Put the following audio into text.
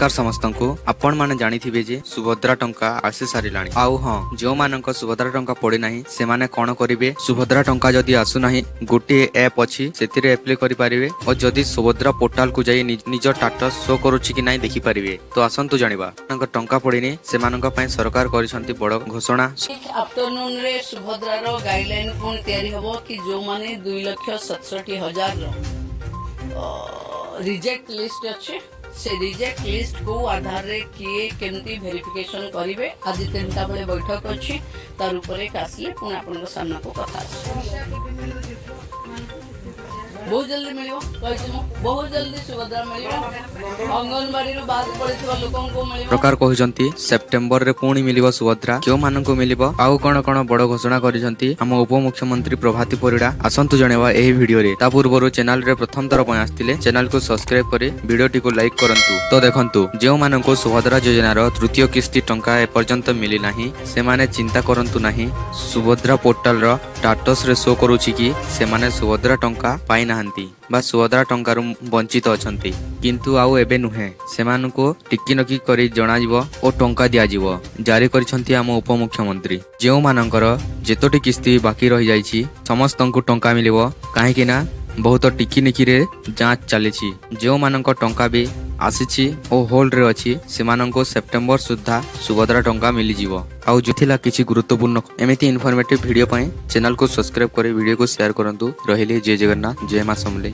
नमस्कार समस्त को आपण माने जानिथिबे जे सुभद्रा टंका आसी सारिलाणी आउ हां जो मानक सुभद्रा टंका पड़े नाही से माने कोन करिवे सुभद्रा टंका जदी आसु नाही गोटे ऐप अछि सेतिरे अप्लाई करि परिवे और जदी सुभद्रा पोर्टल को जाई निज स्टेटस शो करूछि कि नाही देखि परिवे तो आसंतु जानिबा टंका टंका पड़ेनी से मानक पय सरकार करिसंती बड़ घोषणा आफ्टरनून रे सुभद्रा रो गाइडलाइन कोन तयारी हबो कि जो माने 2,67,000 रिजेक्ट लिस्ट अच्छे से रिजेक्ट लिस्ट को आधार रे किए केमती वेरिफिकेशन करिवे आज 3टा बेले बैठक अछि तार ऊपर एक आसले पुन आपन सामना को कथा बहुत जल्दी मिलियो बहुत जल्दी सुभद्रा मिलियो अंगनवाड़ी रो बात पड़िथवा लोकन को मिलियो प्रकार कहिसंती सेप्टेम्बर रे पुणी मिलिबो सुभद्रा क्यों मानन को मिलिबो आउ कोन कोन बड़ घोषणा करिसंती हम उप मुख्यमंत्री प्रभाती परिडा आसंतु जणेवा एही वीडियो रे ता पूर्वरु चैनल रे प्रथम तरह पय आस्तिले चैनल को सब्सक्राइब करी वीडियो टी को लाइक करंतु तो देखंतु जेउ मानन को सुभद्रा योजना रो तृतीय किस्ती टंका ए पर्यंत मिली नाही से माने चिंता करंतु नाही सुभद्रा पोर्टल रो स्टेटस रे शो करूछि कि से माने सुभद्रा टंका पाई नाहंती बा सुभद्रा टंका रु वंचित अछंती किंतु आउ एबे नुहे सेमानको टिकी नकी करी जणा जिवो ओ टंका दिया जिवो जारी करिसंती हम उप मुख्यमंत्री जेउ मानकर जेतोटी किस्ती बाकी रहि जाईछि समस्तंकु टंका मिलिबो काहे कि ना बहुत टिकी निकी रे जांच चलेछि जेउ मानक टंका भी आसीछि ओ होल्ड रे अछि सेमानको सेप्टेम्बर सुद्धा सुभद्रा टंका मिली जिवो आउ जथिला किछि गुरुत्वपूर्ण एमिति इन्फॉर्मेटिव वीडियो पय चैनल को सब्सक्राइब करी वीडियो को शेयर करंतु रहिले जय जगन्नाथ जय मां समले।